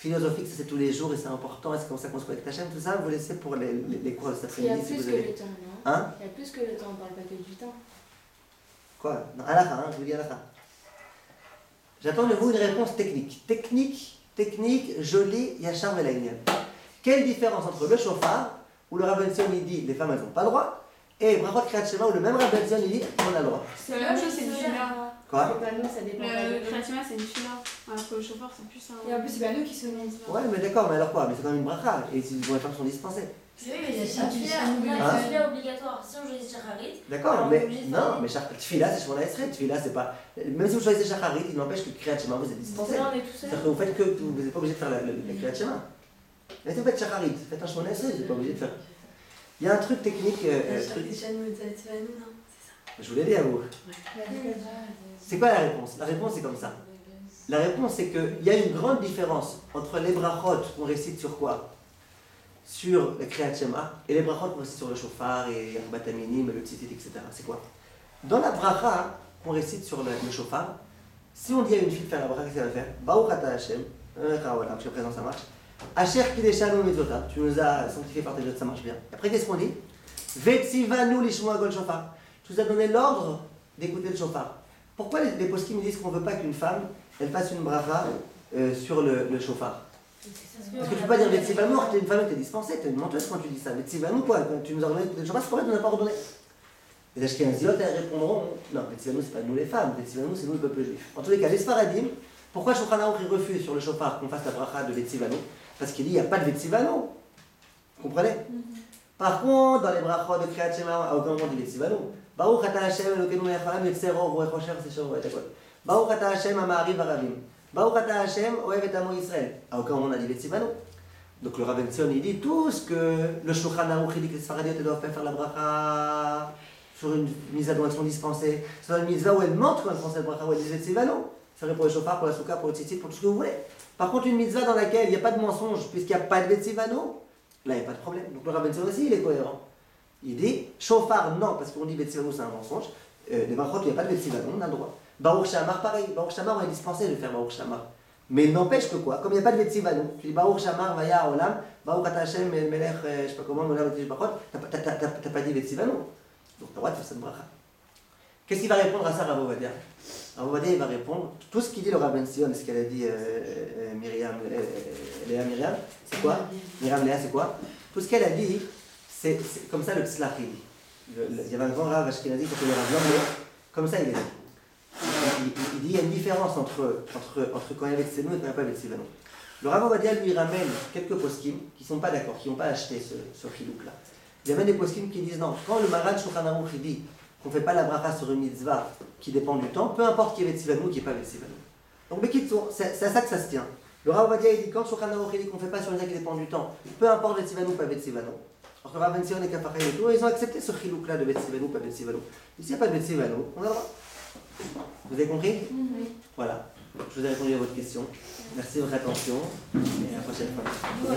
philosophique, ça c'est tous les jours et c'est important, et c'est comme ça qu'on se connecte à Hachem, tout ça, vous laissez pour les cours de cet après-midi si vous avez. Il y a plus que le temps, non? Hein? Il y a plus que le temps, on parle pas que du temps. Quoi? Non, halakha, hein, je vous dis halakha. J'attends de vous une réponse technique. Technique, jolie, yachar velaïnian. Quelle différence entre le shofar, où le Rabbi Tzion il dit les femmes elles n'ont pas le droit, et Brachot Kriyat Shema, où le même Rabbi Tzion il dit on a le droit? C'est la même chose, c'est une fila. Quoi? C'est pas nous, ça dépend pas de Le nous. Kriyat Shema, c'est une fila. Alors que le chauffeur, c'est plus un. Et en plus, c'est pas nous qui sommes. Ouais, mais d'accord, mais alors quoi? Mais c'est quand même une bracha, et si les femmes sont dispensées. Oui, mais il y a une fila obligatoire. Si on choisit Shacharit. D'accord, mais non, mais Tfila c'est Shemona Esrei, Tfila c'est pas. Même si vous choisissez Shacharit, il n'empêche que Kriyat Shema vous êtes dispensé. Là, on est tout seul. C'est-à-dire que vous faites que vous n'êtes pas obligé de faire le Kriyat Shema. Mais si vous faites Shacharit, faites un Shemona Esrei, vous n'êtes pas obligé de faire. Il y a un truc technique. Je vous l'ai dit à vous. C'est quoi la réponse? La réponse c'est comme ça. La réponse c'est qu'il y a une grande différence entre les brachot qu'on récite sur quoi? Sur le Kriyat Shema et les brachot qu'on récite sur le shofar et Arbat Aminim, le tzitzit, etc. C'est quoi? Dans la bracha qu'on récite sur le shofar, si on dit à une fille de faire la bracha, qu'est-ce qu'elle va faire? Baruch ata Hashem, voilà, jusqu'à présent ça marche. Asher kideshanu mitzvotav, tu nous as sanctifié par tes voeux, ça marche bien. Après qu'est-ce qu'on dit? Vetzivanu lishmoa gol shofar, tu nous as donné l'ordre d'écouter le shofar. Pourquoi les poskim disent qu'on ne veut pas qu'une femme elle fasse une bracha sur le shofar? Parce que tu peux pas dire Vetzivanu, tu es une femme qui est dispensée, tu es une menteuse quand tu dis ça. Vetzivanu quoi? Quand tu nous as donné l'écouter le shofar, c'est pourquoi tu nous as pas ordonné? Les Ashkenaziotes, elles répondront non, Vetzivanu c'est pas nous les femmes, Vetzivanu c'est nous le peuple juif. En tous les cas, les Sfaradim, pourquoi Shulchan Aruch il refuse sur le shofar qu'on fasse la bracha de Vetzivanu? Parce qu'il dit il n'y a pas de Vetzivanu. Vous comprenez? Par contre, dans les brachot de Kriyat Shema, à aucun moment on dit Vetzivanu. Baruch ata Hashem Elokeinu melech haolam yetzero v'echosher seshor v'etakol. Baruch ata Hashem Ama'ariv Aravim. Baruch ata Hashem Ohev et Amo Yisrael. À aucun moment on a dit Vetzivanu. Donc le Rabbi Tzion il dit tout ce que le Shulchan Aruch il dit que les Sfaradiotes doivent faire la bracha sur une mitzvah dont elles sont dispensées. C'est une mitzvah où elles mentent quand elles font cette bracha, où elles disent Vetzivanu. C'est vrai pour le shofar, pour la souka, pour le tzitzit, pour tout ce que vous voulez. Par contre, une mitzvah dans laquelle il n'y a pas de mensonge, puisqu'il n'y a pas de Vetzivanu, là il n'y a pas de problème. Donc le Rabbi Tzion aussi il est cohérent. Il dit shofar non, parce qu'on dit Vetzivanu c'est un mensonge. Les brachot il n'y a pas de Vetzivanu, on a le droit. Baruch Shamar pareil, Baruch Shamar on est dispensé de faire Baruch Shamar. Mais il n'empêche que quoi? Comme il n'y a pas de Vetzivanu, tu dis Baruch Shamar Vaya Olam, Baruch ata Hashem Melech, je sais pas comment, Olam et Brachot, t'as pas dit Vetzivanu. Donc tu as le droit de faire cette bracha. Qu'est-ce qu'il va répondre à ça, Rav Ovadia? Rav Ovadia il va répondre, tout ce qu'il dit le Rabbi Tzion, ce qu'elle a dit Léa Myriam, c'est quoi? Myriam Léa, c'est quoi? Tout ce qu'elle a dit, c'est comme ça le Tzlach il dit. Il y avait un grand Rav Ashkenazi qui s'appelait Rav Lamé, comme ça il est dit. Il dit il y a une différence entre quand il y a Vetzivanu et quand il n'y a pas Vetzivanu. Le Rav Ovadia lui ramène quelques poskim qui ne sont pas d'accord, qui n'ont pas acheté ce chilouk là. Il y avait des poskim qui disent non, quand le Maran Shulchan Aruch dit qu'on ne fait pas la bracha sur une mitzvah qui dépend du temps, peu importe qu'il y ait Vetzivanu ou qu'il n'y ait pas Vetzivanu. Donc c'est à ça que ça se tient. Le Rav Ovadia dit quand Shulchan Aruch dit qu'on ne fait pas sur une mitzvah qui dépend du temps, peu importe Vetzivanu ou pas Vetzivanu. Alors que Rav Tzion et Kafachaim et tout, ils ont accepté ce chilouk là de Vetzivanu ou pas Vetzivanu. S'il n'y a pas de Vetzivanu, on a le droit. Vous avez compris? Voilà. Je vous ai répondu à votre question. Merci de votre attention et à la prochaine fois.